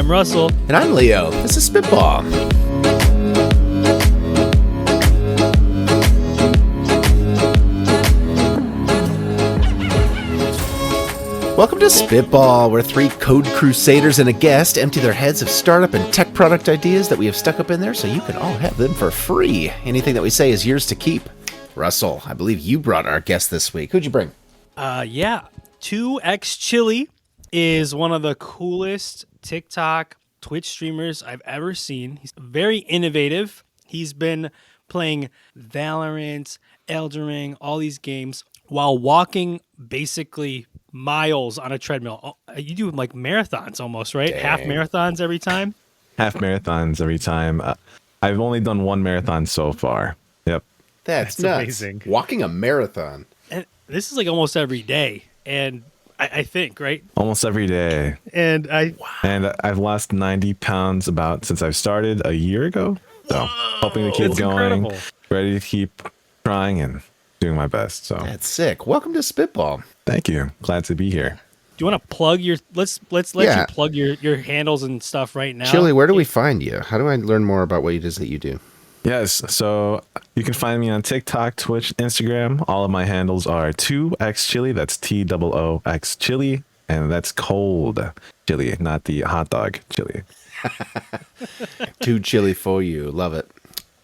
I'm Russell. And I'm Leo. This is Spitball. Welcome to Spitball, where three code crusaders and a guest empty their heads of startup and tech product ideas that we have stuck up in there so you can all have them for free. Anything that we say is yours to keep. Russell, I believe you brought our guest this week. Who'd you bring? 2X Chili is one of the coolest TikTok, Twitch streamers I've ever seen. He's very innovative. He's been playing Valorant, Elden Ring, all these games while walking basically miles on a treadmill. You do like marathons almost, right? Dang. Half marathons every time? Half marathons every time. I've only done one marathon so far. Yep. That's nuts. Amazing. Walking a marathon. And this is like almost every day. And I think, right? Almost every day. And I've lost 90 pounds about since I've started a year ago. So hoping to keep It's going. incredible. Ready to keep trying and doing my best. So That's sick. Welcome to Spitball. thank you. Glad to be here. do you want to plug your let's let Yeah. you plug your handles and stuff right now? Chili, where do we find you? How do I learn more about what it is that you do? Yes, so you can find me on TikTok, Twitch, Instagram. All of my handles are 2xchili. That's TOOX chili, and that's cold chili, not the hot dog chili. Too chilly for you. Love it.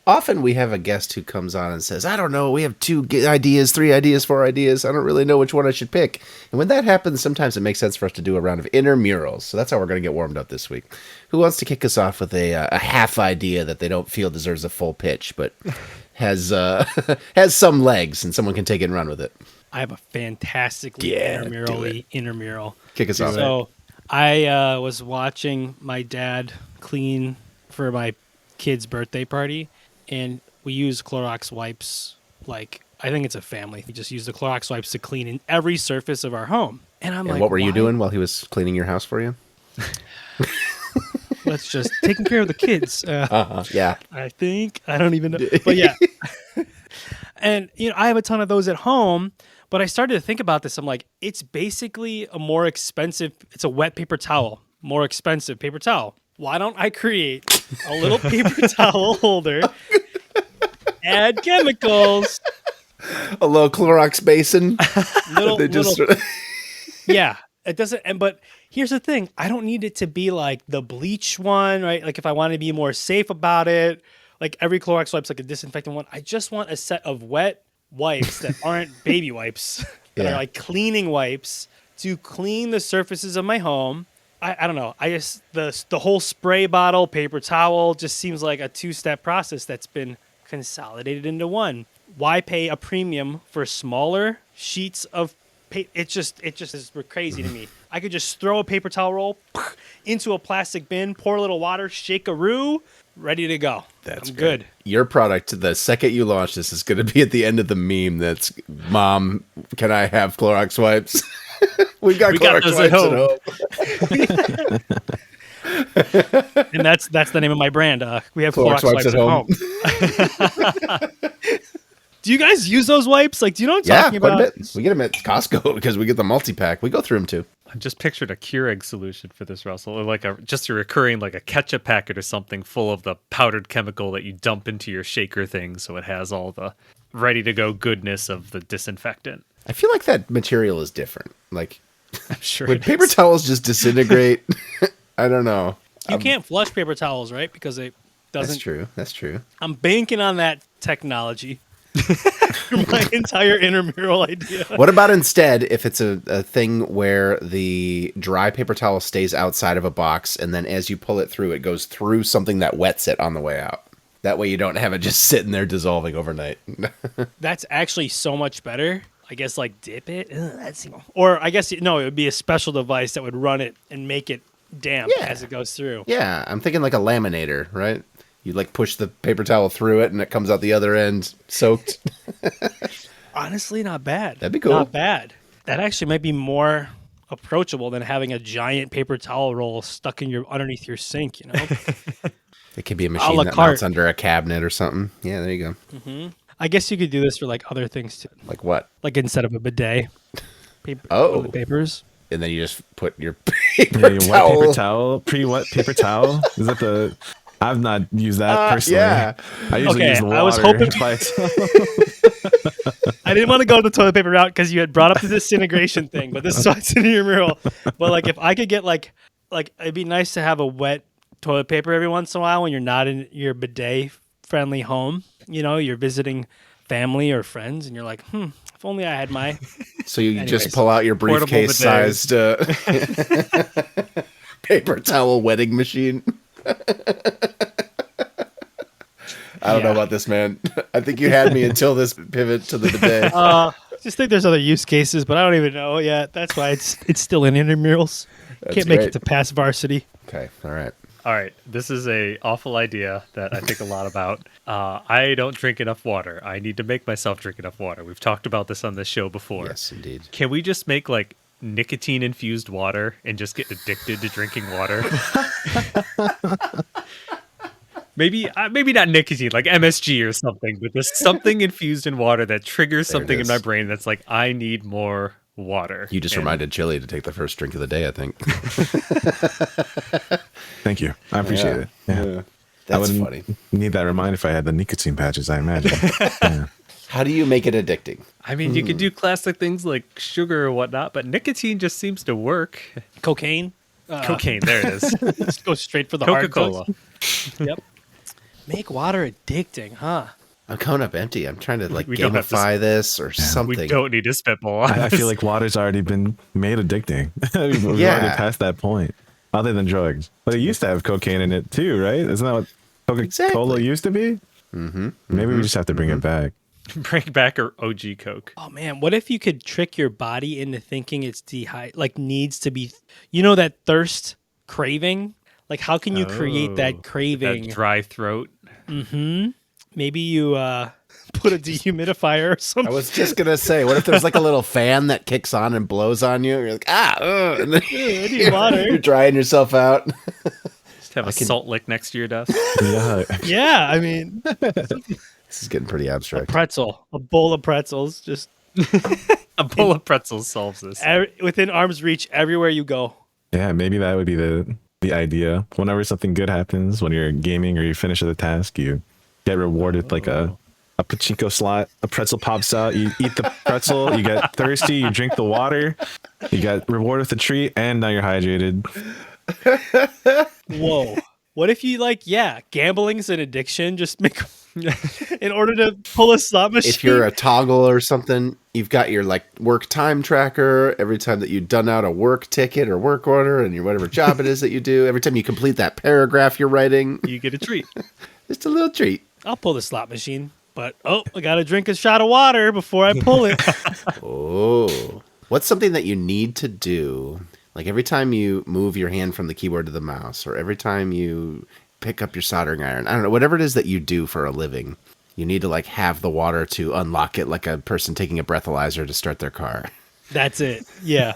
Often we have a guest who comes on and says, I don't know, we have 2 ideas, 3 ideas, 4 ideas. I don't really know which one I should pick. And when that happens, sometimes it makes sense for us to do a round of Intramurals. So that's how we're going to get warmed up this week. Who wants to kick us off with a half idea that they don't feel deserves a full pitch, but has has some legs and someone can take it and run with it? I have a fantastically Yeah, do intramural. Kick us off. So I was watching my dad clean for my kid's birthday party, and we use Clorox wipes. Like, I think it's a family. We just use the Clorox wipes to clean in every surface of our home. And I'm And like, what were you why? doing while he was cleaning your house for you? Let's just taking care of the kids. Yeah. I don't even know. But yeah. And, I have a ton of those at home, but I started to think about this. I'm like, it's basically it's a wet paper towel, more expensive paper towel. Why don't I create a little paper towel holder, add chemicals, A little Clorox basin. They just yeah, it doesn't. But here's the thing: I don't need it to be like the bleach one, right? Like if I want to be more safe about it, like every Clorox wipe's like a disinfectant one. I just want a set of wet wipes that aren't baby wipes, that Yeah. are like cleaning wipes to clean the surfaces of my home. I don't know. I just the whole spray bottle, paper towel just seems like a 2-step process that's been consolidated into one. Why pay a premium for smaller sheets of paper? It just is crazy to me. I could just throw a paper towel roll into a plastic bin, pour a little water, shake a roux, ready to go. That's I'm good. Your product, the second you launch this, is going to be at the end of the meme. That's, Mom, can I have Clorox wipes? We got Clorox those wipes at home. And that's the name of my brand. We have Clorox wipes at home. Do you guys use those wipes? Like, do you know what I'm talking quite about? a bit. We get them at Costco because we get the multi-pack. We go through them too. I just pictured a Keurig solution for this, Russell, or like just a recurring, like a ketchup packet or something full of the powdered chemical that you dump into your shaker thing, so it has all the ready to go goodness of the disinfectant. I feel like that material is different. Like, I'm sure. would it paper is. towels just disintegrate? I don't know. You can't flush paper towels, right? Because it doesn't. That's true. That's true. I'm banking on that technology for my entire intramural idea. What about instead if it's a thing where the dry paper towel stays outside of a box and then as you pull it through, it goes through something that wets it on the way out? That way you don't have it just sitting there dissolving overnight. That's actually so much better. I guess like dip it. Or I guess, no, it would be a special device that would run it and make it damp Yeah. as it goes through. Yeah, I'm thinking like a laminator, right? You like push the paper towel through it and it comes out the other end soaked. Honestly, not bad. That'd be cool. Not bad. That actually might be more approachable than having a giant paper towel roll stuck in underneath your sink, It could be a A machine la that carte. mounts under a cabinet or something. Yeah, there you go. I guess you could do this for like other things too. Like what? Like instead of a bidet. Oh. Toilet papers. and then you just put your Yeah, paper your towel. wet paper towel, pre-wet paper towel. Is that the? I've not used that personally. Yeah. I usually Okay, use the water. I was hoping- by itself. I didn't want to go the toilet paper route because you had brought up the disintegration thing, but this is why it's in your mural. But like, if I could get like it'd be nice to have a wet toilet paper every once in a while when you're not in your bidet friendly home. You know, you're visiting family or friends, and you're like, if only I had my. So you Anyways, just pull out your portable briefcase-sized paper towel wetting machine. I don't know about this, man. I think you had me until this pivot to the bidet. Just think there's other use cases, but I don't even know yet. That's why it's still in intramurals. Can't make great. it to pass varsity. Okay, all right. All right, this is a awful idea that I think a lot about. I don't drink enough water. I need to make myself drink enough water. We've talked about this on this show before. Yes, indeed. Can we just make like nicotine infused water and just get addicted to drinking water? Maybe not nicotine, like MSG or something, but there's something infused in water that triggers There it something in is. my brain that's like, I need more water. You just And reminded Chili to take the first drink of the day, I think. Thank you. I appreciate it. Yeah. I That's wouldn't funny. need that reminder if I had the nicotine patches, I imagine. Yeah. How do you make it addicting? I mean, you could do classic things like sugar or whatnot, but nicotine just seems to work. Cocaine. Cocaine, there it is. Just go straight for the hard Coca-Cola. drugs. Yep. Make water addicting, huh? I'm coming up empty. I'm trying to like We don't have to gamify this or We something. don't need to spitball on I this. feel like water's already been made addicting. We've Yeah. already passed that point. Other than drugs. But it used to have cocaine in it too, right? Isn't that what Coca-Cola Exactly. used to be? Mm-hmm. Maybe we just have to bring it back. Bring back our OG Coke. Oh man, what if you could trick your body into thinking it's needs to be, that thirst craving? Like, how can you create that craving? That dry throat. Maybe you put a dehumidifier or I something. was just gonna say, what if there's like a little fan that kicks on and blows on you? You're like, and then I need water. you're drying yourself out. Just have a salt lick next to your desk. Yeah. Yeah, I mean, This is getting pretty abstract. a bowl of pretzels, just A bowl of pretzels solves this. within arm's reach everywhere you go. Yeah, maybe that would be the idea. Whenever something good happens, when you're gaming or you finish the task, you get rewarded like a pachinko slot. A pretzel pops out. You eat the pretzel. You get thirsty. You drink the water. You get rewarded with a treat, and now you're hydrated. Whoa. What if you gambling's an addiction? Just make in order to pull a slot machine. If you're a toggle or something, you've got your like work time tracker. Every time that you've done out a work ticket or work order and your whatever job it is that you do, every time you complete that paragraph you're writing, You get a treat. just a little treat. I'll pull the slot machine, but I gotta drink a shot of water before I pull it. Oh. What's something that you need to do? Like every time you move your hand from the keyboard to the mouse, or every time you pick up your soldering iron, I don't know, whatever it is that you do for a living, you need to like have the water to unlock it like a person taking a breathalyzer to start their car. That's it. Yeah.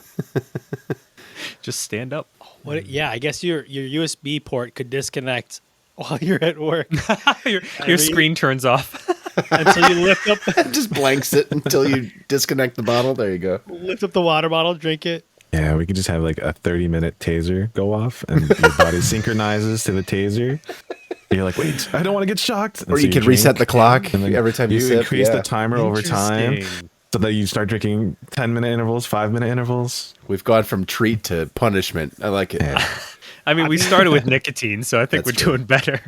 Just stand up. What? Yeah. I guess your USB port could disconnect while you're at work Your screen turns off. until you lift up Just blanks it until you disconnect the bottle. There you go. the water bottle, drink it. Yeah, we could just have like a 30-minute taser go off, and your body synchronizes to the taser. You're like, wait, I don't want to get shocked. And Or so you could reset drink, the clock and then every time you sip. increase Yeah. the timer over time, Interesting. so that you start drinking 10-minute intervals, 5-minute intervals. We've gone from treat to punishment. I like it. Yeah. I mean, we started with nicotine, so I think That's we're true. doing better.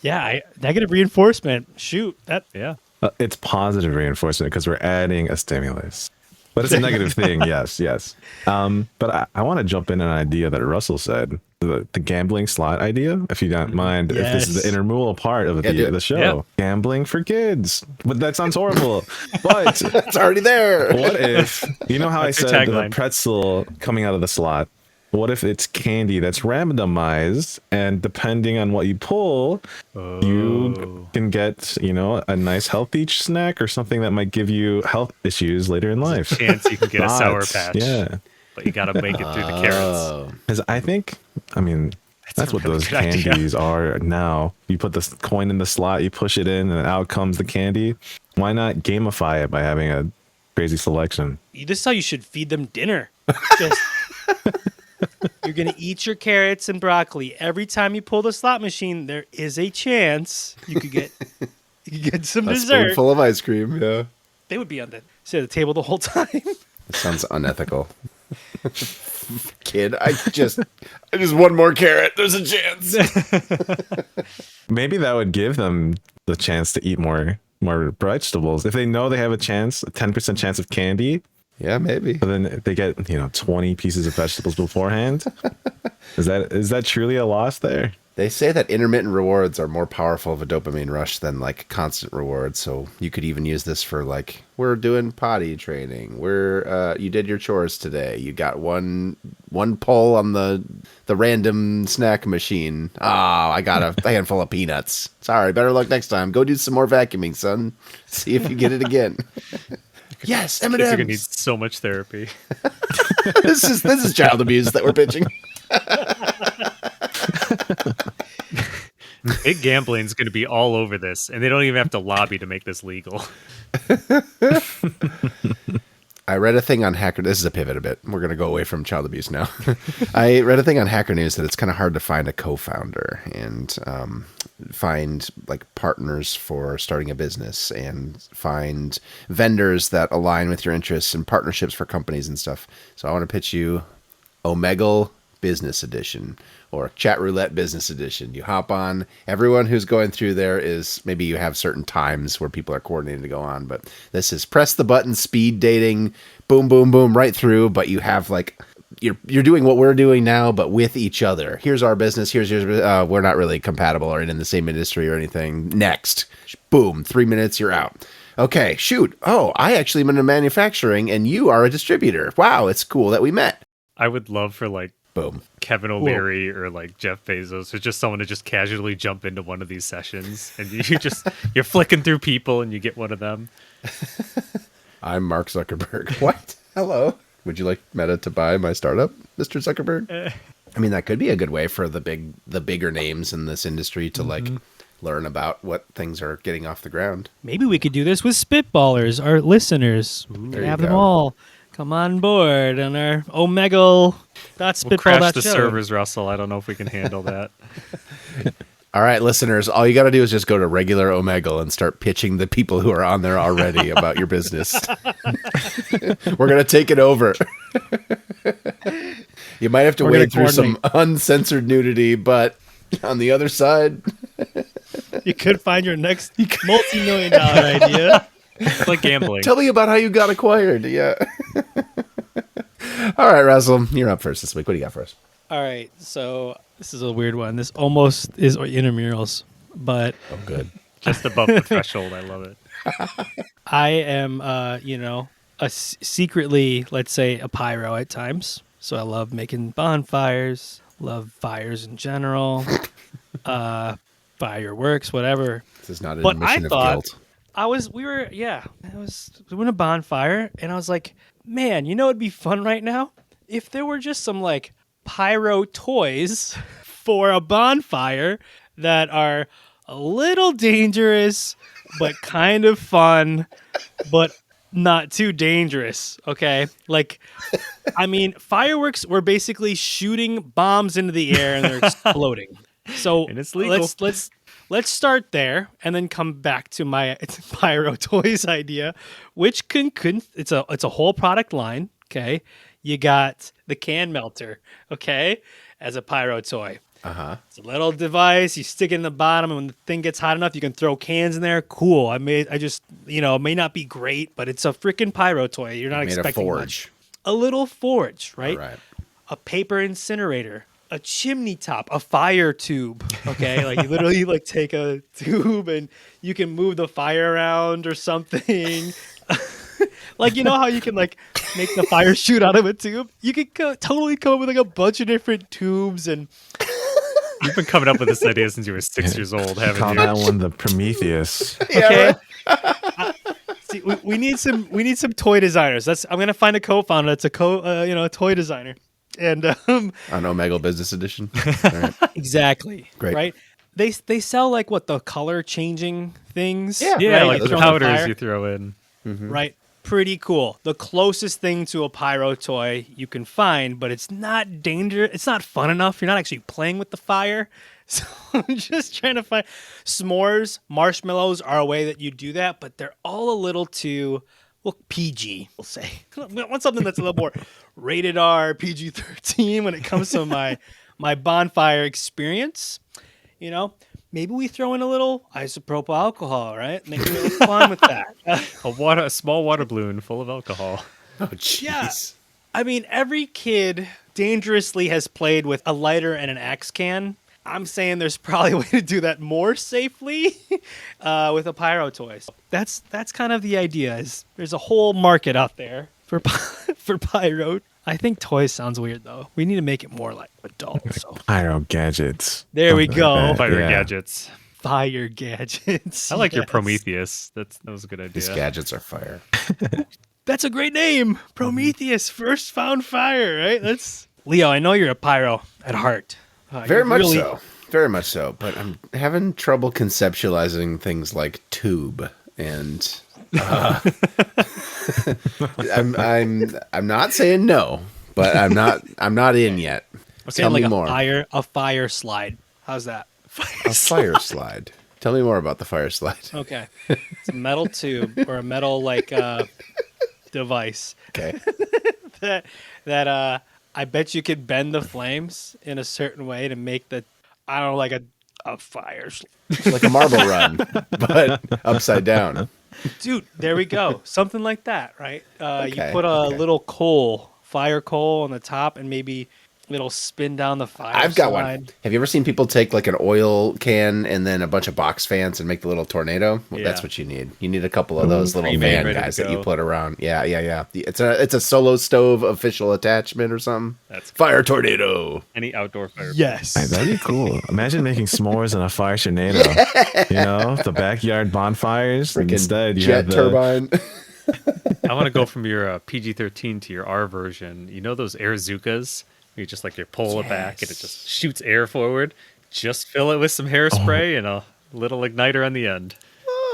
Yeah. Negative reinforcement. Shoot. Yeah. It's positive reinforcement because we're adding a stimulus. But it's a negative thing, yes. But I want to jump in an idea that Russell said, the gambling slot idea, if you don't mind, if this is Yes. the intramural part of Yeah, do it. the show. Yeah. Gambling for kids. But that sounds horrible. But It's already there. what if, you know how That's I your said the tagline. pretzel coming out of the slot? What if it's candy that's randomized, and depending on what you pull, you can get, a nice healthy snack or something that might give you health issues later in life. Chance you can get a Sour But, Patch. Yeah. But you got to make it through the carrots. Oh. Because that's a what really those good idea. candies are now. You put the coin in the slot, you push it in, and out comes the candy. Why not gamify it by having a Crazy selection. This is how you should feed them dinner. Just you're gonna eat your carrots and broccoli. Every time you pull the slot machine, there is a chance you could get some A dessert. spoonful of ice cream. Yeah. They would be on sit at the table the whole time. That sounds unethical. Kid, I just one more carrot. There's a chance. Maybe that would give them the chance to eat more vegetables. If they know they have a 10% chance of candy, Yeah, maybe. but then they get 20 pieces of vegetables beforehand. Is that truly a loss there? They say that intermittent rewards are more powerful of a dopamine rush than like constant rewards. So you could even use this for like, we're doing potty training. You did your chores today. You got one pull on the random snack machine. Oh, I got a handful of peanuts. Sorry, better luck next time. Go do some more vacuuming, son. See if you get it again. Yes, Kids are gonna need M&Ms. so much therapy. This is child abuse that we're pitching. Big gambling is going to be all over this, and they don't even have to lobby to make this legal. I read a thing on Hacker. This is a pivot a bit. We're going to go away from child abuse now. I read a thing on Hacker News that it's kind of hard to find a co-founder and find like partners for starting a business and find vendors that align with your interests and partnerships for companies and stuff. So I want to pitch you Omegle Business Edition or Chat Roulette Business Edition. You hop on. Everyone who's going through there is, maybe you have certain times where people are coordinated to go on, but this is press the button, speed dating, boom, boom, boom, right through. But you have like, you're doing what we're doing now, but with each other. Here's our business. Here's yours. We're not really compatible or in the same industry or anything. Next, boom, 3 minutes, you're out. Okay, shoot. Oh, I actually am into manufacturing and you are a distributor. Wow, it's cool that we met. I would love for like Boom. Kevin O'Leary or like Jeff Bezos or just someone to just casually jump into one of these sessions, and you're flicking through people and you get one of them. I'm Mark Zuckerberg. What? Hello. Would you like Meta to buy my startup, Mr. Zuckerberg? I mean, that could be a good way for the bigger names in this industry to like learn about what things are getting off the ground. Maybe we could do this with Spitballers, our listeners. We There could you have them go. all come on board on our Omegle. We'll crash the servers, Russell. I don't know if we can handle that. All right, listeners, all you got to do is just go to regular Omegle and start pitching the people who are on there already about your business. We're going to take it over. You might have to We're gonna wade through some uncensored nudity, but on the other side, You could find your next multi-million-dollar idea. It's like gambling. tell me about how you got acquired. Yeah. All right, Russell, you're up first this week. What do you got for us? All right, so this is a weird one. This almost is Intramurals, but Oh, good. Just above the threshold. I love it. I am, secretly, let's say, a pyro at times. So I love making bonfires, love fires in general, fireworks, whatever. This is not an But admission I of thought guilt. I was doing a bonfire, and I was like, man, it'd be fun right now if there were just some like pyro toys for a bonfire that are a little dangerous, but kind of fun, but not too dangerous. Okay. Like, I mean, fireworks were basically shooting bombs into the air and they're exploding. So And it's legal. let's start there and then come back to my Pyro Toys idea, which it's a whole product line. Okay. You got the can melter, okay, as a pyro toy. It's a little device. You stick it in the bottom, and when the thing gets hot enough, you can throw cans in there. Cool. It may not be great, but it's a freaking pyro toy. You're not Made a expecting forge. much. A little forge, right? All right. A paper incinerator, a chimney top, a fire tube. Okay, like you literally like take a tube and you can move the fire around or something. Like, how you can like make the fire shoot out of a tube? You could totally come up with like a bunch of different tubes and. You've been coming up with this idea since you were 6 years old, haven't Call you? that one the Prometheus. Okay. See, we need some toy designers. I'm gonna find a co-founder that's a toy designer, and On Omegle Business Edition. All right. exactly Great. right. They sell like the color changing things. Yeah, right? like You the throw on powders fire. you throw in. Right. pretty cool. The closest thing to a pyro toy you can find, but it's not dangerous. It's not fun enough. You're not actually playing with the fire. So I'm just trying to find s'mores, marshmallows are a way that you do that, but they're all a little too, well, PG, we'll say. I want something that's a little more rated R, PG-13 when it comes to my bonfire experience. You know, maybe we throw in a little isopropyl alcohol, right? Make it a little fun with that. A small water balloon full of alcohol. Oh, jeez. Yeah. I mean, every kid dangerously has played with a lighter and an axe can. I'm saying there's probably a way to do that more safely with a pyro toy. So that's kind of the idea. Is there's a whole market out there for for pyro. I think toys sounds weird though. We need to make it more like adult. So Pyro gadgets. there we Something go. like that. Fire Yeah. gadgets. Fire gadgets. I like your Yes. Prometheus. That was a good idea. These gadgets are fire. That's a great name. Prometheus, first found fire, right? That's Leo, I know you're a pyro at heart. Very you're much really- so. Very much so. But I'm having trouble conceptualizing things like tube and. I'm not saying no, but I'm not in yet. I'm saying Tell me like more. a fire slide. How's that? A fire slide. Tell me more about the fire slide. Okay. It's a metal tube or a metal like device Okay. that I bet you could bend the flames in a certain way to make the I don't know like a fire slide. Like a marble run, but upside down. Dude, there we go. Something like that, right? Okay, You put a okay. little fire coal on the top and maybe it'll spin down the fire I've got slide. one. Have you ever seen people take like an oil can and then a bunch of box fans and make the little tornado? Well, Yeah. That's what you need. You need a couple of those little Pre-made, fan ready to guys that you go. put around. Yeah. It's a solo stove official attachment or something. That's cool. Fire tornado. Any outdoor fire. Yes. Hey, that'd be cool. Imagine making s'mores in a fire tornado. You know, the backyard bonfires. Freaking Instead, you jet have the, turbine. I want to go from your PG-13 to your R version. You know those air Zukas? You just like you pull it back and it just shoots air forward. Just fill it with some hairspray and a little igniter on the end.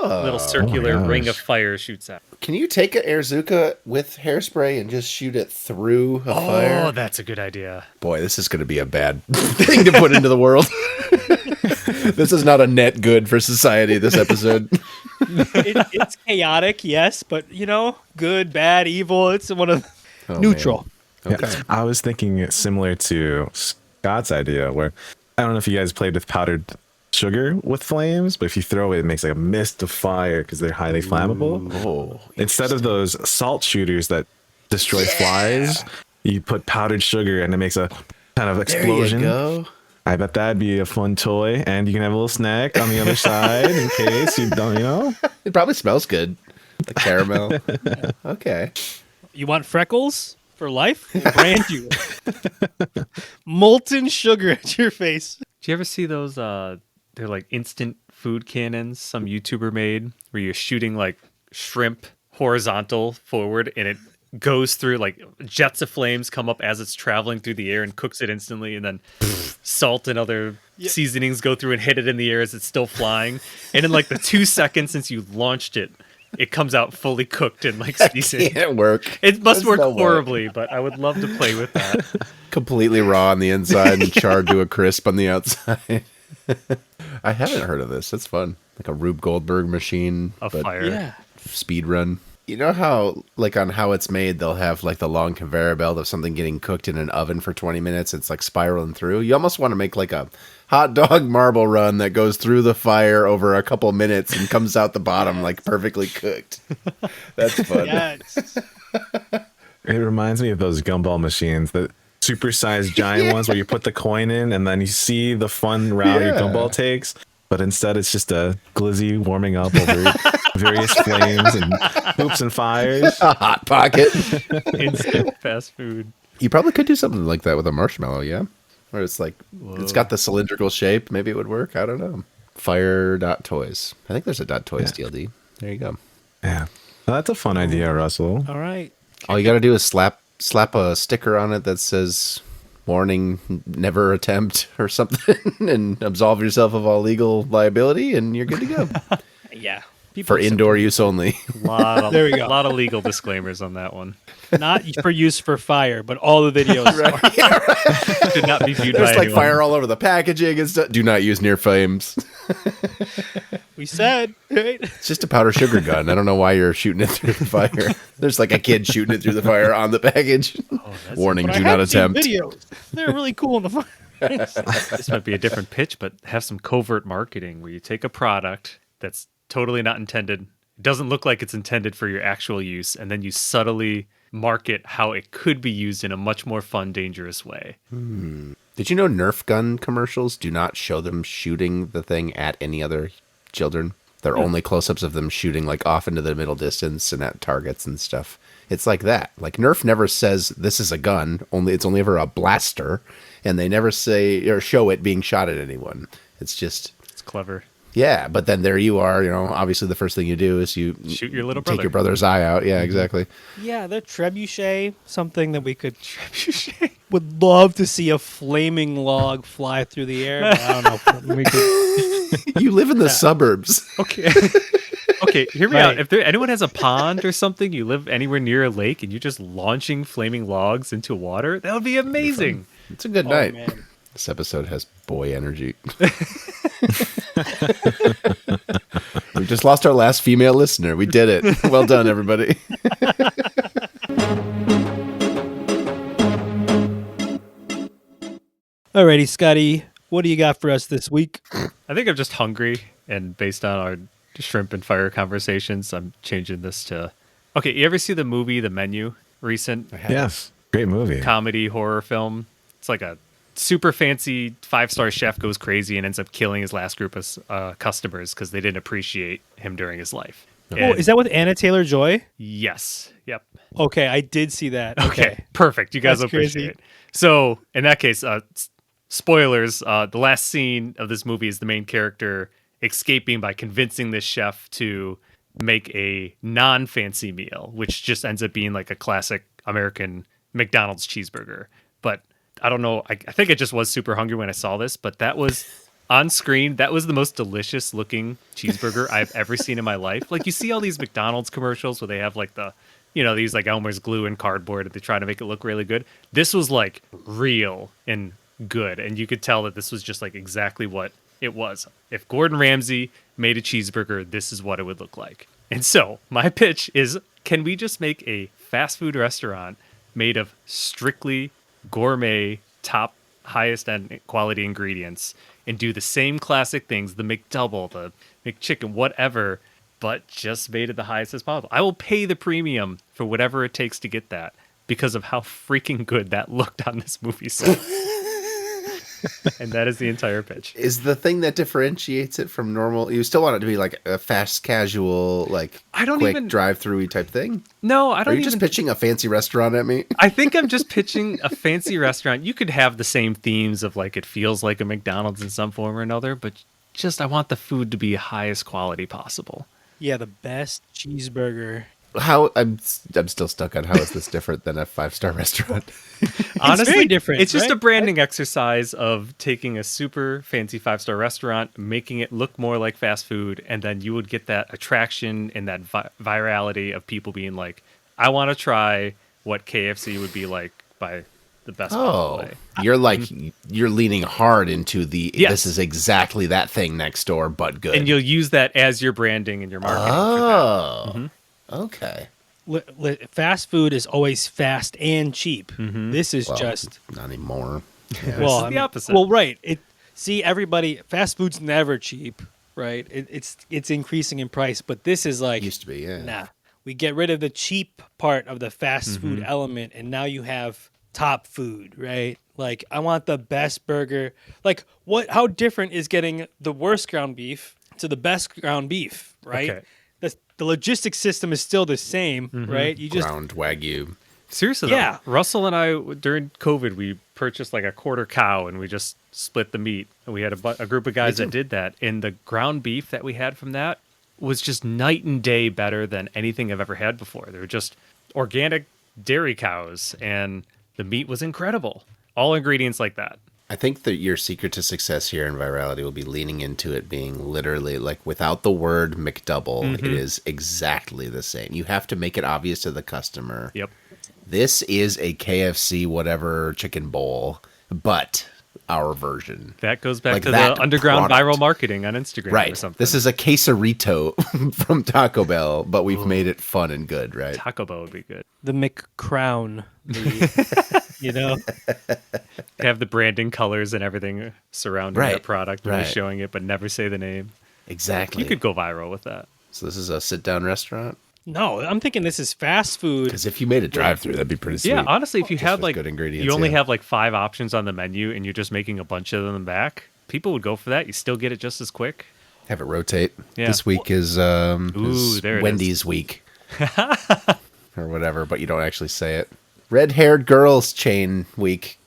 Little circular ring of gosh. fire shoots out. Can you take an Airzuka with hairspray and just shoot it through a Oh, fire? that's a good idea. Boy, this is going to be a bad thing to put into the world. This is not a net good for society, this episode. It's chaotic, yes, but you know, good, bad, evil. It's one of Oh, neutral. man. Okay. Yeah, I was thinking similar to Scott's idea, where I don't know if you guys played with powdered sugar with flames, but if you throw it, it makes like a mist of fire because they're highly flammable. Oh, Instead of those salt shooters that destroy flies, you put powdered sugar and it makes a kind of explosion. There you go. I bet that'd be a fun toy, and you can have a little snack on the other side in case you don't, you know. It probably smells good. The caramel. Okay. You want freckles for life? We'll brand you. Molten sugar at your face. Do you ever see those? They're like instant food cannons some YouTuber made where you're shooting like shrimp horizontal forward and it goes through like jets of flames come up as it's traveling through the air and cooks it instantly, and then salt and other seasonings go through and hit it in the air as it's still flying. And in like the 2 seconds since you launched it, it comes out fully cooked and like seasoned. Can't work. It must There's work no way. horribly, but I would love to play with that. Completely raw on the inside and charred to a crisp on the outside. I haven't heard of this. That's fun. Like a Rube Goldberg machine. A but fire. Yeah. speed run. You know how, like, on How It's Made, they'll have, like, the long conveyor belt of something getting cooked in an oven for 20 minutes. It's, like, spiraling through. You almost want to make, like, a hot dog marble run that goes through the fire over a couple minutes and comes out the bottom, like, perfectly cooked. That's fun. Yes. It reminds me of those gumball machines, the supersized giant ones where you put the coin in and then you see the fun route your Yeah. gumball takes. But instead, it's just a glizzy warming up over various flames and hoops and fires. A Hot Pocket. Instant fast food. You probably could do something like that with a marshmallow, yeah? Where it's like, it's got the cylindrical shape. Maybe it would work. I don't know. Fire.toys. I think there's a .toys DLD. There you go. Yeah. Well, that's a fun idea, Russell. All right. All you got to do is slap a sticker on it that says warning, never attempt or something and absolve yourself of all legal liability and you're good to go. Yeah. For indoor use only. There we go. A lot of legal disclaimers on that one. Not for use for fire, but all the videos are. Should not be viewed There's by like anyone. fire all over the packaging and stuff. Do not use near flames. We said, right? It's just a powder sugar gun. I don't know why you're shooting it through the fire. There's like a kid shooting it through the fire on the package. Warning, But do I not have seen attempt. videos. They're really cool in the fire. This might be a different pitch, but have some covert marketing where you take a product that's totally not intended, doesn't look like it's intended for your actual use, and then you subtly market how it could be used in a much more fun, dangerous way. Did you know Nerf gun commercials do not show them shooting the thing at any other children? They're only close-ups of them shooting like off into the middle distance and at targets and stuff. It's like that. Like Nerf never says this is a gun. It's only ever a blaster, and they never say or show it being shot at anyone. It's just It's clever. yeah. But then there you are. Obviously the first thing you do is you Shoot your little take brother. your brother's eye out. Yeah, exactly. Yeah, the trebuchet, something that we could would love to see a flaming log fly through the air. But I don't know. If we could, You live in the suburbs. Okay. Okay, hear me Right. out. If anyone has a pond or something, you live anywhere near a lake, and you're just launching flaming logs into water, that would be amazing. It's a good oh, night. man. This episode has boy energy. We just lost our last female listener. We did it. Well done, everybody. Alrighty, Scotty, what do you got for us this week? I think I'm just hungry, and based on our shrimp and fire conversations, I'm changing this to. Okay, you ever see the movie The Menu? Recent Yes. Great movie. comedy horror film. It's like a super fancy 5-star chef goes crazy and ends up killing his last group of customers because they didn't appreciate him during his life. Oh, And- is that with Anna Taylor-Joy? Yes. Yep. Okay, I did see that. Okay. Perfect. You guys That's will appreciate crazy. it. So in that case, spoilers. The last scene of this movie is the main character escaping by convincing this chef to make a non-fancy meal, which just ends up being like a classic American McDonald's cheeseburger. But I don't know. I think I just was super hungry when I saw this, but that was on screen. That was the most delicious looking cheeseburger I've ever seen in my life. Like you see all these McDonald's commercials where they have like these like Elmer's glue and cardboard and they try to make it look really good. This was like real and good. And you could tell that this was just like exactly what it was. If Gordon Ramsay made a cheeseburger, this is what it would look like. And so my pitch is, can we just make a fast food restaurant made of strictly gourmet, top, highest end quality ingredients and do the same classic things, the McDouble, the McChicken, whatever, but just made it the highest as possible. I will pay the premium for whatever it takes to get that because of how freaking good that looked on this movie set. And that is the entire pitch. Is the thing that differentiates it from normal? You still want it to be like a fast casual, like I don't quick even- drive-through type thing? No, I Are don't you even just pitching a fancy restaurant at me? I think I'm just pitching a fancy restaurant. You could have the same themes of like it feels like a McDonald's in some form or another, but just I want the food to be highest quality possible. Yeah, the best cheeseburger. I'm still stuck on how is this different than a 5-star restaurant? Honestly, very different, It's just right? a branding exercise of taking a super fancy 5-star restaurant, making it look more like fast food, and then you would get that attraction and that virality of people being like, I want to try what KFC would be like by the best possible way. You're leaning hard into the Yes. this is exactly that thing next door, but good. And you'll use that as your branding and your marketing. oh, okay. Fast food is always fast and cheap. This is Well, just not anymore. well, is the opposite. Well, right. Everybody, fast food's never cheap, right? It's increasing in price, but this is like Used to be, yeah. nah. We get rid of the cheap part of the fast food element, and now you have top food, right? Like I want the best burger. Like what? How different is getting the worst ground beef to the best ground beef, right? Okay. The logistics system is still the same, right? You just Ground Wagyu. Seriously, Yeah. though, Russell and I, during COVID, we purchased like a quarter cow and we just split the meat. And we had a group of guys that did that. And the ground beef that we had from that was just night and day better than anything I've ever had before. They were just organic dairy cows and the meat was incredible. All ingredients like that. I think that your secret to success here in virality will be leaning into it being literally like without the word McDouble, it is exactly the same. You have to make it obvious to the customer. Yep. This is a KFC whatever chicken bowl, but our version. That goes back Like to that the underground product. viral marketing on Instagram or Right. something. This is a quesarito from Taco Bell, but we've made it fun and good, right? Taco Bell would be good. The McCrown, you know? Have the branding colors and everything surrounding Right, that product when right. they're showing it, but never say the name. Exactly. You could go viral with that. So this is a sit-down restaurant? No, I'm thinking this is fast food. Because if you made a drive-through, that'd be pretty sweet. Yeah, honestly, if you Just had with like good ingredients, you only yeah. have like 5 options on the menu and you're just making a bunch of them back, people would go for that. You still get it just as quick. Have it rotate. Yeah. This week is there it Wendy's week. Or whatever, but you don't actually say it. Red-haired girls chain week.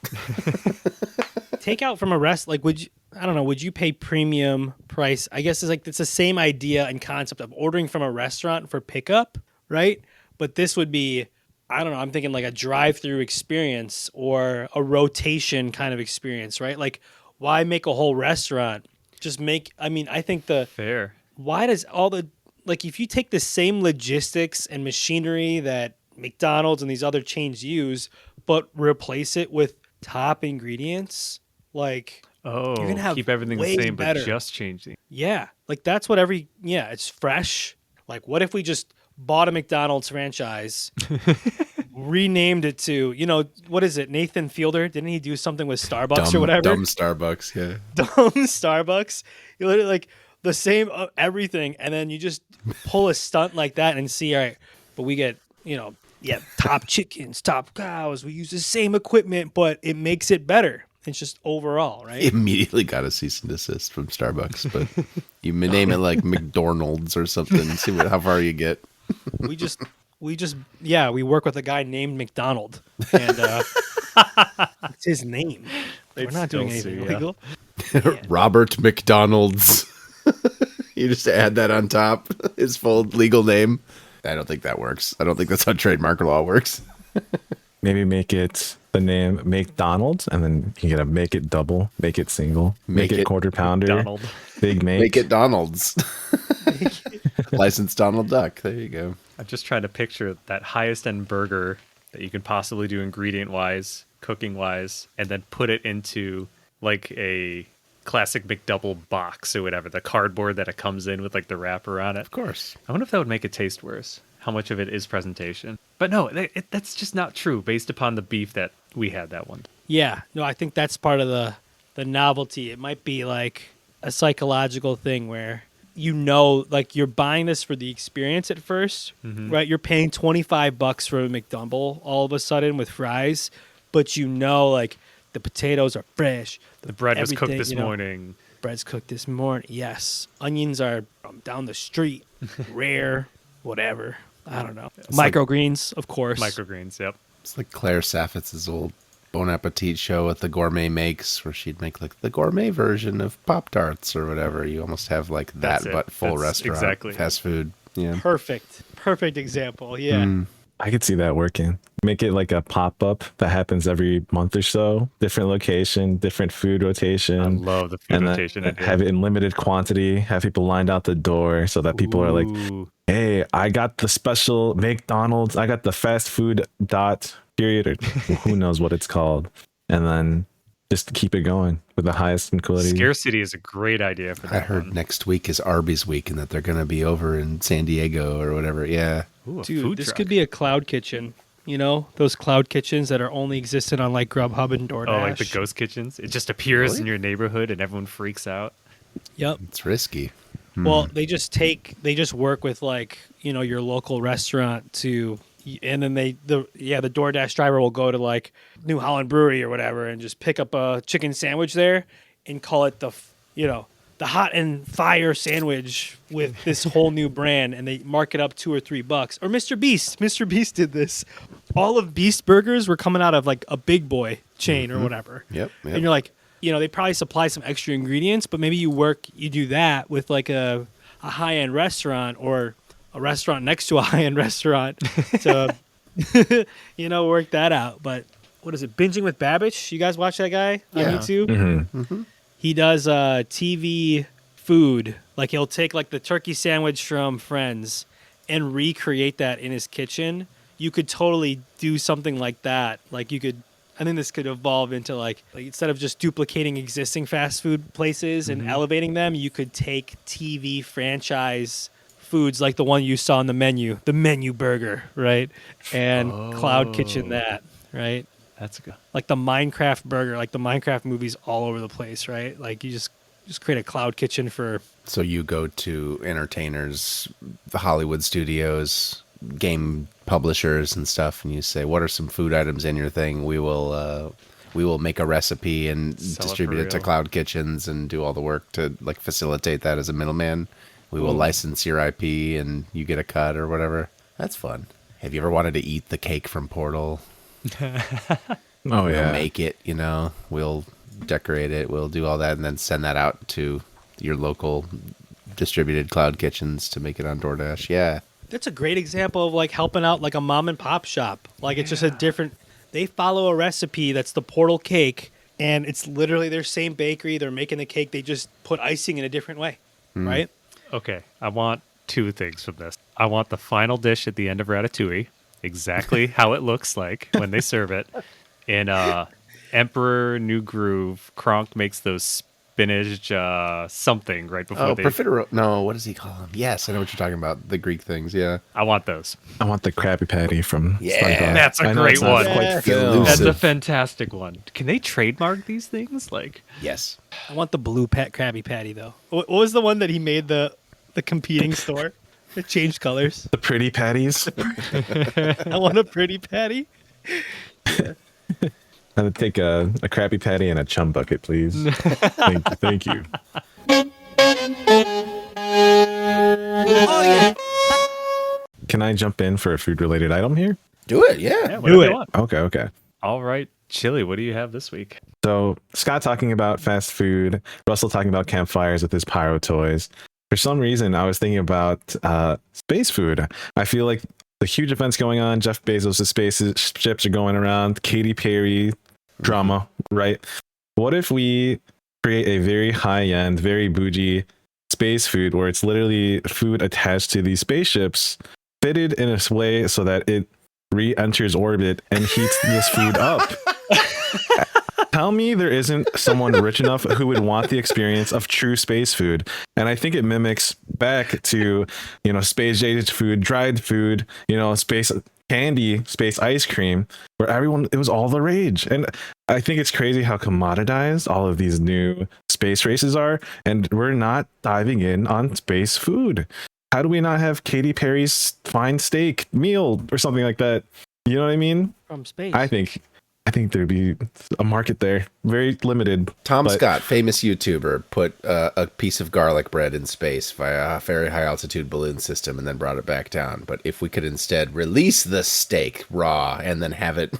Takeout from a like I don't know, would you pay premium price? I guess it's the same idea and concept of ordering from a restaurant for pickup, right? But this would be, I don't know, I'm thinking like a drive-through experience or a rotation kind of experience, right? Like, why make a whole restaurant? I think Fair. why does all the, like, if you take the same logistics and machinery that McDonald's and these other chains use, but replace it with top ingredients, like, Oh, You're gonna have keep everything the way same, better. but just change the. yeah, like that's what it's fresh. Like, what if we just bought a McDonald's franchise, renamed it to, what is it? Nathan Fielder? Didn't he do something with Starbucks or whatever? Dumb Starbucks, yeah. Dumb Starbucks. You literally like the same everything, and then you just pull a stunt like that and see, all right, but we get, top chickens, top cows. We use the same equipment, but it makes it better. It's just overall, right? Immediately got a cease and desist from Starbucks, but you may name it like McDonald's or something. See how far you get. we work with a guy named McDonald, and it's his name. We're not doing anything illegal. Robert McDonald's. You just add that on top, his full legal name. I don't think that works. I don't think that's how trademark law works. Maybe make it the name McDonald's, and then you gotta make it double, make it single, make it quarter pounder, Donald. Big Make. Make it Donald's. Licensed Donald Duck. There you go. I'm just trying to picture that highest end burger that you can possibly do ingredient wise, cooking wise, and then put it into like a classic McDouble box or whatever, the cardboard that it comes in with like the wrapper on it. Of course. I wonder if that would make it taste worse. How much of it is presentation? But no, that's just not true based upon the beef that we had that one. Yeah, no, I think that's part of the novelty. It might be like a psychological thing where like you're buying this for the experience at 1st, right? You're paying $25 for a McDouble all of a sudden with fries, but like the potatoes are fresh. The bread was cooked everything, this morning. Bread's cooked this morning. Yes, onions are from down the street, rare, whatever. I don't know. Microgreens, of course. Microgreens, yep. It's like Claire Saffitz's old Bon Appetit show with the Gourmet makes, where she'd make like the gourmet version of Pop-Tarts or whatever. You almost have like that, That's it. but full That's restaurant, exactly. fast food. Yeah. Perfect example. Yeah. I could see that working. Make it like a pop-up that happens every month or so. Different location, different food rotation. I love the food and rotation. then idea. have it in limited quantity. Have people lined out the door so that people are like, Ooh. hey, I got the special McDonald's. I got the fast food period, or who knows what it's called. And then just keep it going with the highest in quality. Scarcity is a great idea for that. I heard one. next week is Arby's week and that they're going to be over in San Diego or whatever. Yeah. Ooh, a Dude, food this truck. could be a cloud kitchen. Those cloud kitchens that are only existed on like Grubhub and DoorDash. Oh, like the ghost kitchens? It just appears Really? in your neighborhood and everyone freaks out. Yep. It's risky. Well, they just work with like, your local restaurant and then the DoorDash driver will go to like New Holland Brewery or whatever and just pick up a chicken sandwich there and call it the hot and fire sandwich with this whole new brand, and they mark it up $2 or $3. Or Mr. Beast did this. All of Beast burgers were coming out of like a Big Boy chain or whatever. Yep. And you're like, they probably supply some extra ingredients, but maybe you do that with like a high-end restaurant or a restaurant next to a high-end restaurant to, work that out. But what is it? Binging with Babbage. You guys watch that guy on Yeah. YouTube? Mm-hmm. He does TV food. Like he'll take like the turkey sandwich from Friends and recreate that in his kitchen. You could totally do something like that. Like you could, I think this could evolve into like instead of just duplicating existing fast food places and elevating them, you could take TV franchise foods like the one you saw on the menu burger, right? And cloud kitchen that, right? That's good. Like the Minecraft burger, like the Minecraft movies all over the place, right? Like you just create a cloud kitchen for. So you go to entertainers, the Hollywood studios, game publishers and stuff, and you say, "What are some food items in your thing? We will make a recipe and Sell it distribute for it to real. cloud kitchens and do all the work to like facilitate that as a middleman. We will license your IP and you get a cut or whatever." That's fun. Have you ever wanted to eat the cake from Portal? Oh We'll yeah. make it, we'll decorate it, we'll do all that, and then send that out to your local distributed cloud kitchens to make it on DoorDash. Yeah. That's a great example of like helping out like a mom and pop shop. Like it's just a different. They follow a recipe that's the Portal cake, and it's literally their same bakery. They're making the cake. They just put icing in a different way, right? Okay, I want two things from this. I want the final dish at the end of Ratatouille, exactly how it looks like when they serve it. In Emperor New Groove, Kronk makes those spinach something right before Oh, they. profiterole. No, what does he call them? Yes, I know what you're talking about. The Greek things, yeah. I want those. I want the Krabby Patty from Yeah. SpongeBob. That's a I know great it's not one. quite Yeah. filled. That's a Elusive. fantastic one. Can they trademark these things? Like, Yes. I want the blue Krabby Patty though. What was the one that he made the competing store? It changed colors. The pretty patties. I want a pretty patty. I'm gonna take a Krabby Patty and a chum bucket, please. Thank you. Can I jump in for a food-related item here? Do it, yeah. yeah, whatever it. you want. Okay. All right, Chili, what do you have this week? So Scott talking about fast food, Russell talking about campfires with his Pyro Toys. For some reason, I was thinking about space food. I feel like the huge events going on, Jeff Bezos' spaceships are going around, Katy Perry drama, right? What if we create a very high-end, very bougie space food where it's literally food attached to these spaceships, fitted in a way so that it re-enters orbit and heats this food up? Tell me there isn't someone rich enough who would want the experience of true space food. And I think it mimics back to, space aged food, dried food, space candy, space ice cream, where it was all the rage. And I think it's crazy how commoditized all of these new space races are. And we're not diving in on space food. How do we not have Katy Perry's fine steak meal or something like that? You know what I mean? From space. I think there'd be a market there, very limited. Tom but- Scott, famous YouTuber, put a piece of garlic bread in space via a very high altitude balloon system and then brought it back down. But if we could instead release the steak raw and then have it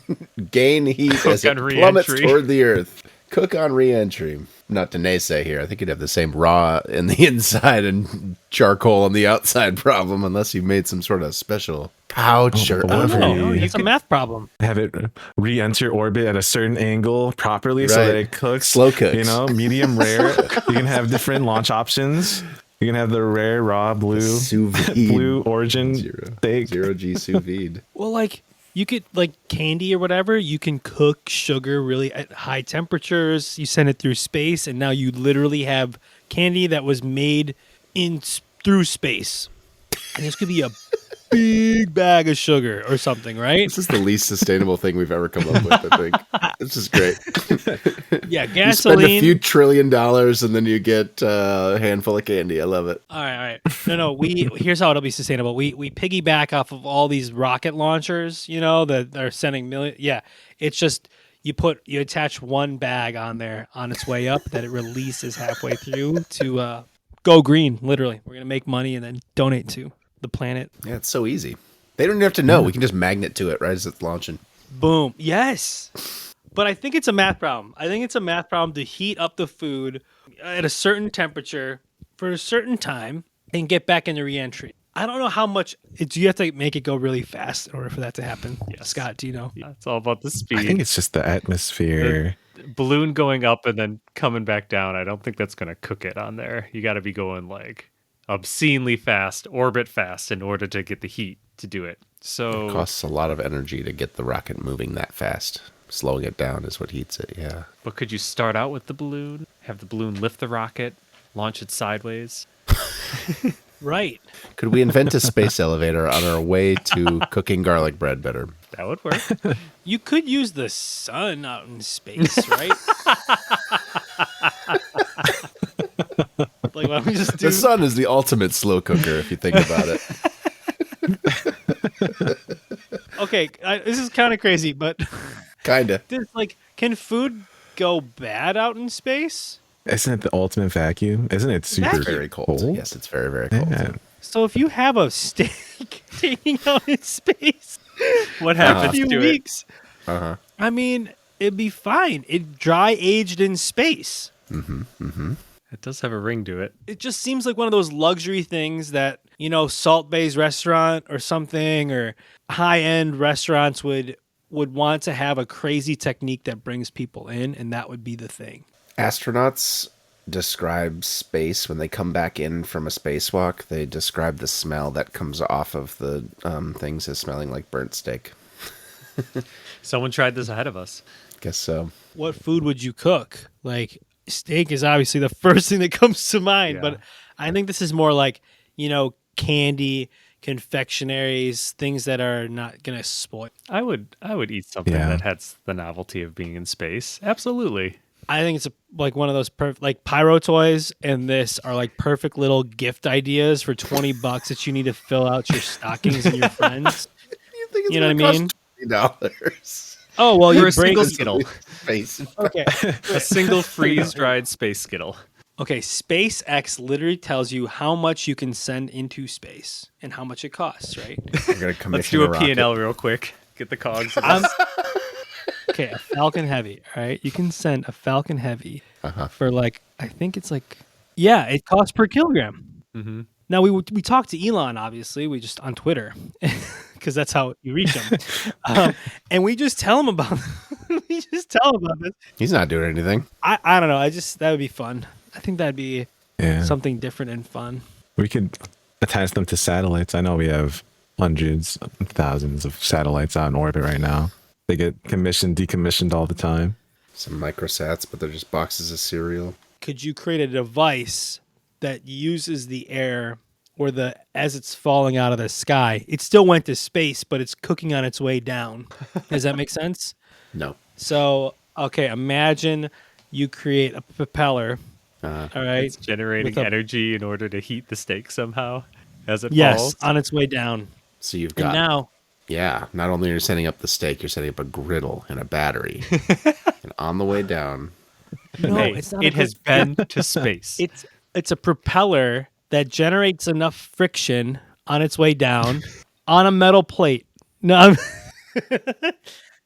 gain heat as it on plummets re-entry. toward the Earth, cook on re-entry. Not to naysay here. I think you'd have the same raw in the inside and charcoal on the outside problem unless you made some sort of special pouch or but what if oven. we- It's a math problem. Have it re-enter orbit at a certain angle properly so Right. that it cooks. Slow cooks. Medium rare. You can have different launch options. You can have the rare, raw, blue, Sous vide. blue origin steak. Zero G sous vide. Well, like you could like candy or whatever. You can cook sugar really at high temperatures. You send it through space, and now you literally have candy that was made through space. And this could be a big bag of sugar or something, right? This is the least sustainable thing we've ever come up with, I think. This is great. Yeah, You spend a gasoline. few $1 trillion and then you get a handful of candy. I love it. All right. No. Here's how it'll be sustainable. We piggyback off of all these rocket launchers, that are sending million. Yeah, it's just you attach one bag on there on its way up that it releases halfway through to go green. Literally, we're gonna make money and then donate to the planet. Yeah, it's so easy. They don't even have to know. We can just magnet to it right as it's launching. Boom. Yes. But I think it's a math problem. I think it's a math problem to heat up the food at a certain temperature for a certain time and get back into reentry. I don't know how much. Do you have to make it go really fast in order for that to happen? Yes. Scott, do you know? Yeah, it's all about the speed. I think it's just the atmosphere. Balloon going up and then coming back down. I don't think that's going to cook it on there. You got to be going like obscenely fast, orbit fast in order to get the heat to do it. So It costs a lot of energy to get the rocket moving that fast. Slowing it down is what heats it, yeah. but could you start out with the balloon, have the balloon lift the rocket, launch it sideways? Right. Could we invent a space elevator on our way to cooking garlic bread better? That would work. You could use the sun out in space, right? Like, why don't we just do? The sun is the ultimate slow cooker if you think about it. Okay, this is kind of crazy, but Kinda. can food go bad out in space? Isn't it the ultimate vacuum? Isn't it super Vacuum. Very cold. Yes, it's very, very cold. Yeah. So if you have a steak taking out in space, What for a happens few to it? weeks, Uh-huh. I mean, it'd be fine. It dry aged in space. It does have a ring to it. It just seems like one of those luxury things that, Salt Bay's restaurant or something, or high end restaurants would want to have a crazy technique that brings people in, and that would be the thing. Astronauts describe space when they come back in from a spacewalk. They describe the smell that comes off of the things as smelling like burnt steak. Someone tried this ahead of us. Guess so. What food would you cook? Like, steak is obviously the first thing that comes to mind, Yeah. but I think this is more like, candy, confectionaries, things that are not going to spoil. I would eat something Yeah. that has the novelty of being in space. Absolutely. I think it's like one of those like Pyro Toys and this are like perfect little gift ideas for $20 that you need to fill out your stockings and your friends. You think You know what I mean? $20? Oh, well, Or you a break single Skittle. Space. Okay. A single freeze-dried space Skittle. Okay, SpaceX literally tells you how much you can send into space and how much it costs, right? We're gonna Let's commission do a a rocket. P&L real quick. Get the cogs. Okay, a Falcon Heavy, all right? You can send a Falcon Heavy for I think it's it costs per kilogram. Mm-hmm. Now, we talked to Elon, obviously. We just on Twitter because that's how you reach him. And we just tell him about this. He's not doing anything. I don't know. That would be fun. I think that'd be Yeah. something different and fun. We could attach them to satellites. I know we have hundreds, thousands of satellites out in orbit right now. They get commissioned, decommissioned all the time. Some microsats, but they're just boxes of cereal. Could you create a device that uses the air or as it's falling out of the sky? It still went to space, but it's cooking on its way down. Does that make sense? No. So, okay, imagine you create a propeller. Uh, All right. It's generating With a- energy in order to heat the steak somehow as it Yes, falls. on its way down. so you've And got now, not only are you setting up the steak, you're setting up a griddle and a battery. And on the way down, no, Hey, it's not. it has been to space. It's a propeller that generates enough friction on its way down on a metal plate. No,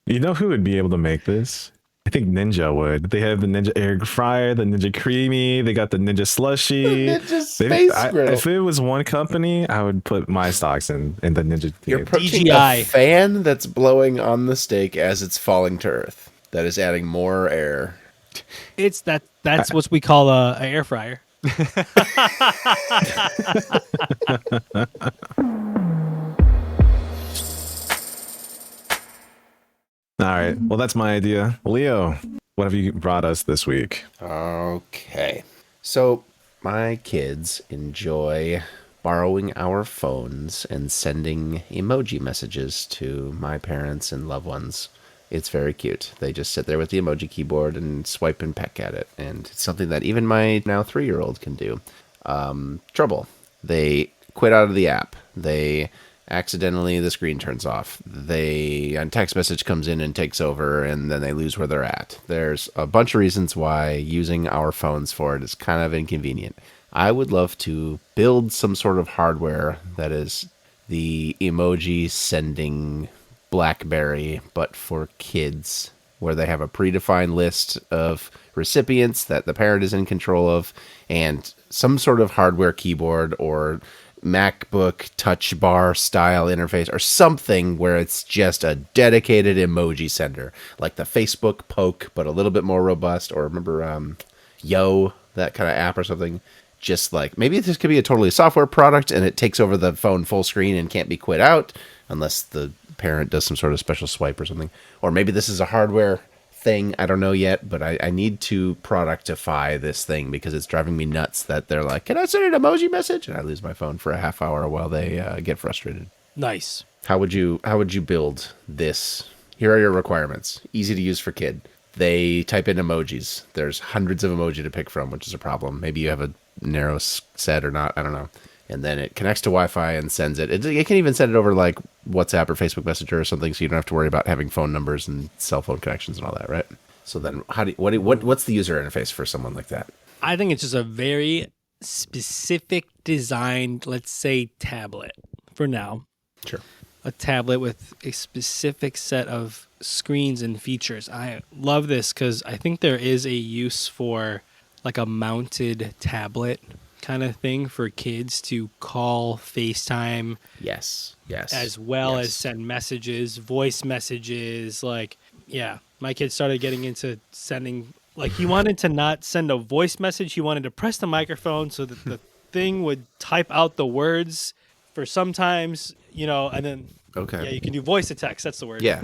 You know who would be able to make this? I think Ninja would. They have the Ninja air fryer, the Ninja creamy. They got the Ninja slushy. The Ninja space griddle. If it was one company, I would put my stocks in the Ninja. you're team. putting DGI. a fan that's blowing on the steak as it's falling to earth. That is adding more air. it's that. That's what we call a air fryer. All right. Well, that's my idea. Leo, what have you brought us this week? Okay. So, my kids enjoy borrowing our phones and sending emoji messages to my parents and loved ones. It's very cute. They just sit there with the emoji keyboard and swipe and peck at it. And it's something that even my now 3-year-old can do. Trouble. They quit out of the app. They accidentally, the screen turns off. A text message comes in and takes over, and then they lose where they're at. There's a bunch of reasons why using our phones for it is kind of inconvenient. I would love to build some sort of hardware that is the emoji sending BlackBerry, but for kids, where they have a predefined list of recipients that the parent is in control of, and some sort of hardware keyboard or MacBook Touch Bar style interface or something where it's just a dedicated emoji sender, like the Facebook Poke, but a little bit more robust. Or remember Yo, that kind of app or something. Just like maybe this could be a totally software product and it takes over the phone full screen and can't be quit out unless the parent does some sort of special swipe or something. Or maybe this is a hardware thing. I don't know yet, but I need to productify this thing because it's driving me nuts that they're like, can I send an emoji message? And I lose my phone for a half hour while they get frustrated. Nice. How would you build this? Here are your requirements. Easy to use for kid. They type in emojis. There's hundreds of emoji to pick from, which is a problem. Maybe you have a narrow set or not. I don't know. And then it connects to Wi-Fi and sends it. It can even send it over like WhatsApp or Facebook Messenger or something, so you don't have to worry about having phone numbers and cell phone connections and all that, right? So then, what's the user interface for someone like that? I think it's just a very specific designed, let's say, tablet for now. Sure. A tablet with a specific set of screens and features. I love this because I think there is a use for like a mounted tablet kind of thing for kids to call, FaceTime. Yes. As well as send messages, voice messages. Like, yeah, my kid started getting into sending, like he wanted to not send a voice message. He wanted to press the microphone so that the thing would type out the words for sometimes, and then, yeah, you can do voice to text. That's the word. Yeah.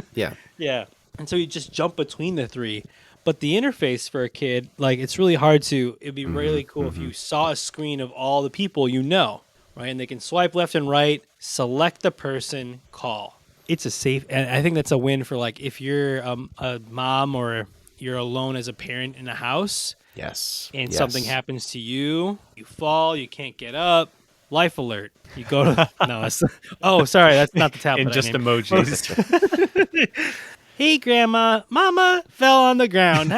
Yeah. And so you just jump between the three. But the interface for a kid, like it's really hard to, it'd be really cool if you saw a screen of all the people right? And they can swipe left and right, select the person, call. It's a safe, and I think that's a win for like if you're a mom or you're alone as a parent in a house. Yes. And something happens to you, you fall, you can't get up, life alert. You go to, sorry, that's not the tablet. In just I named. emojis. Hey, Grandma, Mama fell on the ground.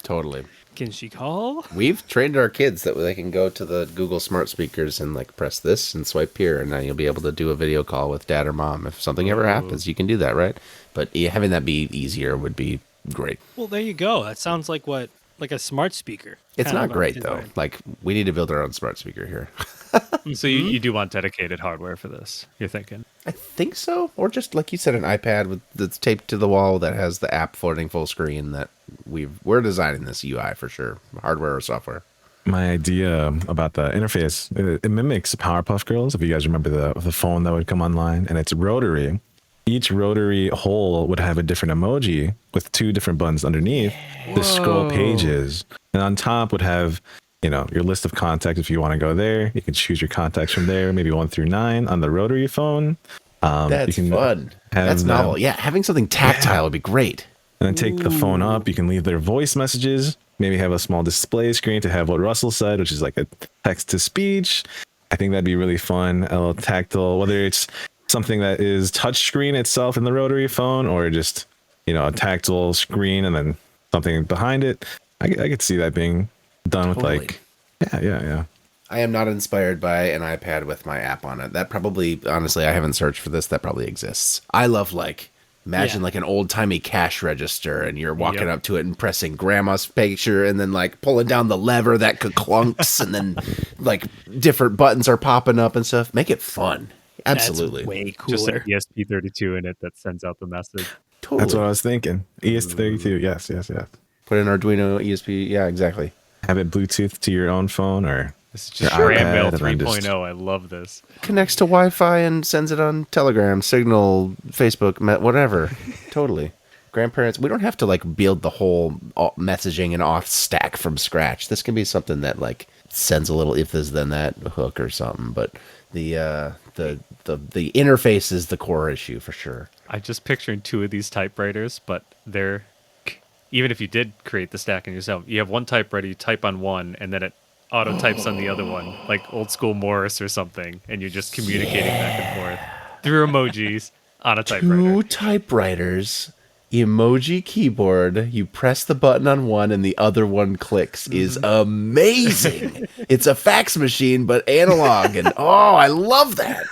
Totally. Can she call? We've trained our kids that they can go to the Google smart speakers and like press this and swipe here, and then you'll be able to do a video call with dad or mom. If something ever happens, you can do that, right? But having that be easier would be great. Well, there you go. That sounds like a smart speaker. It's kind not of great, design. though. Like, we need to build our own smart speaker here. So you do want dedicated hardware for this, you're thinking? I think so. Or just, like you said, an iPad that's taped to the wall that has the app floating full screen that we're designing this UI for sure, hardware or software. My idea about the interface, it mimics Powerpuff Girls. If you guys remember the phone that would come online, and it's rotary. Each rotary hole would have a different emoji with two different buttons underneath to scroll pages. And on top would have, your list of contacts. If you want to go there, you can choose your contacts from there, maybe 1 through 9 on the rotary phone. That's you can fun. That's novel. Yeah, having something tactile would be great. And then take the phone up. You can leave their voice messages. Maybe have a small display screen to have what Russell said, which is like a text to speech. I think that'd be really fun. A little tactile, whether it's something that is touch screen itself in the rotary phone or just, a tactile screen and then something behind it. I could see that being done Totally. with yeah. I am not inspired by an iPad with my app on it. That probably, honestly, I haven't searched for this. That probably exists. I love imagine like an old timey cash register and you're walking up to it and pressing grandma's picture and then like pulling down the lever that clunks and then like different buttons are popping up and stuff. Make it fun. Absolutely. That's way Just cooler. an ESP32 in it that sends out the message. Totally. That's what I was thinking. ES32. Yes. Put in Arduino ESP. Yeah, exactly. Have it Bluetooth to your own phone or This is just Your Grand Mail iPad and then 3.0. just- I love this. Connects to Wi-Fi and sends it on Telegram, Signal, Facebook, whatever. Totally. Grandparents, we don't have to like build the whole messaging and auth stack from scratch. This can be something that like sends a little if this then that hook or something. But the interface is the core issue for sure. I'm just picturing 2 of these typewriters, but they're, even if you did create the stack in yourself, you have one typewriter, you type on one, and then it auto types on the other one, like old school Morse or something, and you're just communicating back and forth through emojis on a typewriter. 2 typewriters, emoji keyboard, you press the button on one and the other one clicks is amazing. It's a fax machine, but analog, and I love that.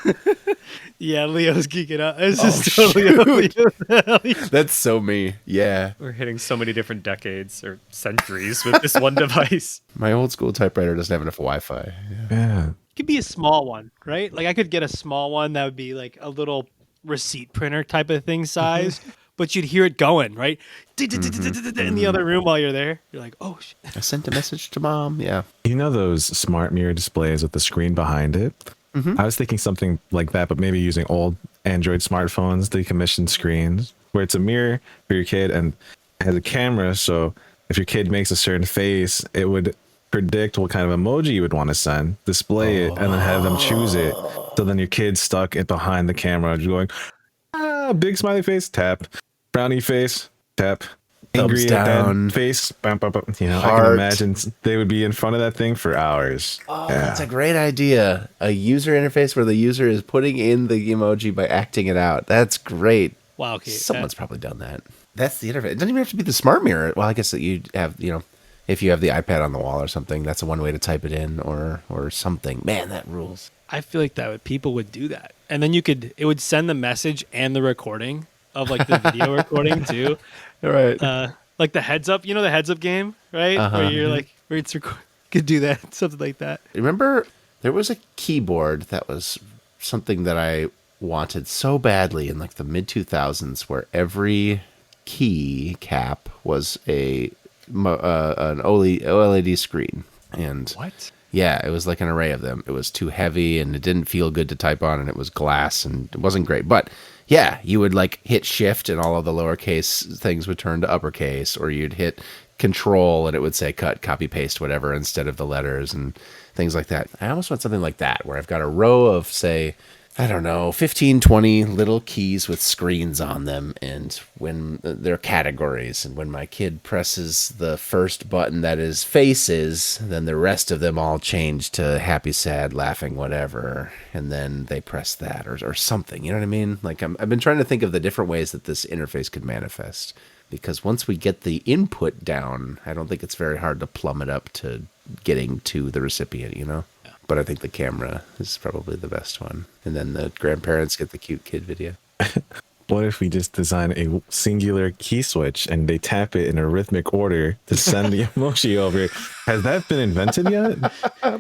Yeah, Leo's geeking out. This is totally Leo's. That's so me. Yeah. We're hitting so many different decades or centuries with this one device. My old school typewriter doesn't have enough Wi-Fi. Yeah. could be a small one, right? Like I could get a small one that would be like a little receipt printer type of thing size, but you'd hear it going, right? In the other room while you're there. You're like, oh, shit. I sent a message to mom. Yeah. You know those smart mirror displays with the screen behind it? I was thinking something like that, but maybe using old Android smartphones, decommissioned screens, where it's a mirror for your kid and it has a camera. So if your kid makes a certain face, it would predict what kind of emoji you would want to send, display it, and then have them choose it. So then your kid's stuck it behind the camera, just going, big smiley face, tap, brownie face, tap, angry Thumbs at that down. face, bam, bam, bam. You know, I Heart. can imagine they would be in front of that thing for hours. Oh, that's a great idea. A user interface where the user is putting in the emoji by acting it out. That's great. Wow, okay. Someone's probably done that. That's the interface. It doesn't even have to be the smart mirror. Well, I guess that you have, if you have the iPad on the wall or something, that's one way to type it in or something. Man, that rules. I feel like people would do that. And then it would send the message and the recording of like the video recording too. Right. Like the heads up, the heads up game, right? Where you're like, where it's could do that, something like that. Remember, there was a keyboard that was something that I wanted so badly in like the mid 2000s, where every key cap was an OLED screen. And What? yeah, it was like an array of them. It was too heavy and it didn't feel good to type on, and it was glass and it wasn't great. But yeah, you would like hit shift and all of the lowercase things would turn to uppercase, or you'd hit control and it would say cut, copy, paste, whatever, instead of the letters and things like that. I almost want something like that, where I've got a row of, say, I don't know, 15, 20 little keys with screens on them, and when they're categories, and when my kid presses the first button that is faces, then the rest of them all change to happy, sad, laughing, whatever, and then they press that or something. You know what I mean? Like I've been trying to think of the different ways that this interface could manifest, because once we get the input down, I don't think it's very hard to plumb it up to getting to the recipient, But I think the camera is probably the best one. And then the grandparents get the cute kid video. What if we just design a singular key switch and they tap it in a rhythmic order to send the emoji over? Has that been invented yet?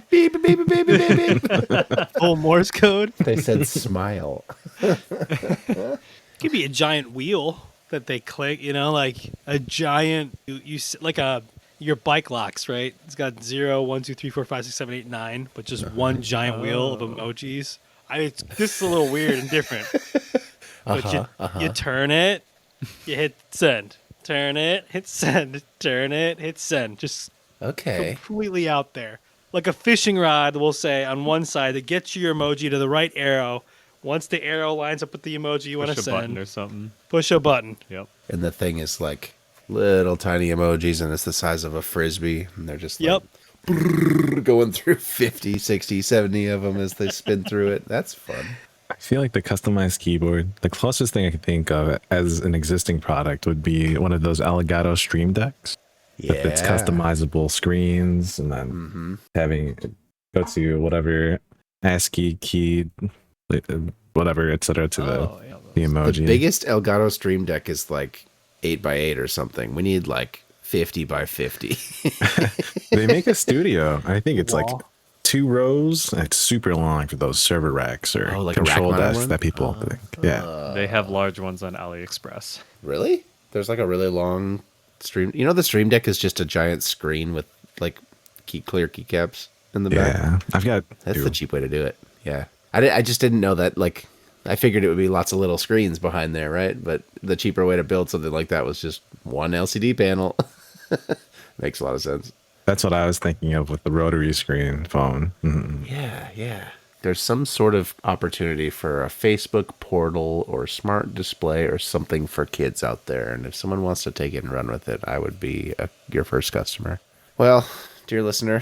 Beep, beep, beep, beep, beep, beep. Full Morse code. They said smile. It could be a giant wheel that they click, like a giant, like your bike locks, right? It's got 0, 1, 2, 3, 4, 5, 6, 7, 8, 9, but just one giant wheel of emojis. This is a little weird and different. But you turn it, you hit send. Turn it, hit send. Turn it, hit send. Just Okay. completely out there. Like a fishing rod, we'll say, on one side to get your emoji to the right arrow. Once the arrow lines up with the emoji you want to Push a button send, or something. push a button. Yep. And the thing is like little tiny emojis, and it's the size of a Frisbee. And they're just like going through 50, 60, 70 of them as they spin through it. That's fun. I feel like the customized keyboard, the closest thing I could think of as an existing product would be one of those Elgato Stream Decks. Yeah. With its customizable screens, and then having it go to whatever ASCII key, whatever, etc. to the emoji. The biggest Elgato Stream Deck is like 8x8 or something. We need like 50x50. They make a studio. I think it's like Wall. 2 rows. And it's super long for those server racks or Oh, like a control rack-mounted desks one? that people think. Yeah. They have large ones on AliExpress. Really? There's like a really long stream. The Stream Deck is just a giant screen with like clear keycaps in the back. Yeah. I've got That's 2. the cheap way to do it. Yeah. I just didn't know that. Like, I figured it would be lots of little screens behind there, right? But the cheaper way to build something like that was just one LCD panel. Makes a lot of sense. That's what I was thinking of with the rotary screen phone. Yeah. There's some sort of opportunity for a Facebook portal or smart display or something for kids out there. And if someone wants to take it and run with it, I would be your first customer. Well, dear listener,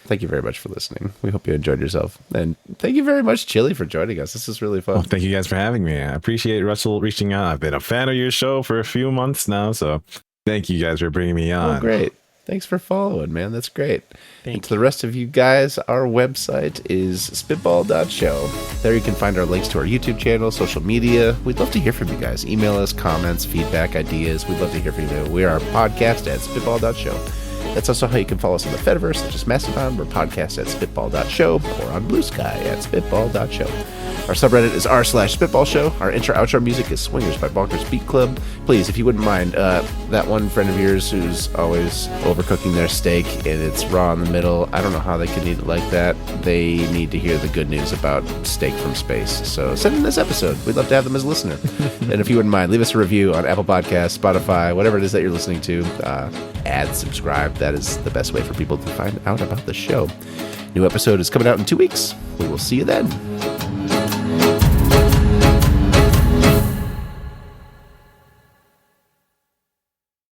thank you very much for listening. We hope you enjoyed yourself. And thank you very much, Chili, for joining us. This is really fun. Well, thank you guys for having me. I appreciate Russell reaching out. I've been a fan of your show for a few months now, so thank you guys for bringing me on. Oh, great. Thanks for following, man. That's great. Thank And to the rest of you guys, our website is spitball.show. There you can find our links to our YouTube channel, social media. We'd love to hear from you guys. Email us comments, feedback, ideas. We'd love to hear from you. We are a podcast at spitball.show. That's also how you can follow us on the Fediverse, such as Mastodon, or podcast at spitball.show, or on Blue Sky at spitball.show. Our subreddit is r/spitball show. Our intro-outro music is Swingers by Bonkers Beat Club. Please, if you wouldn't mind, that one friend of yours who's always overcooking their steak and it's raw in the middle, I don't know how they can eat it like that. They need to hear the good news about steak from space. So send them this episode. We'd love to have them as a listener. And if you wouldn't mind, leave us a review on Apple Podcasts, Spotify, whatever it is that you're listening to. Add, subscribe. That is the best way for people to find out about the show. New episode is coming out in 2 weeks. We will see you then.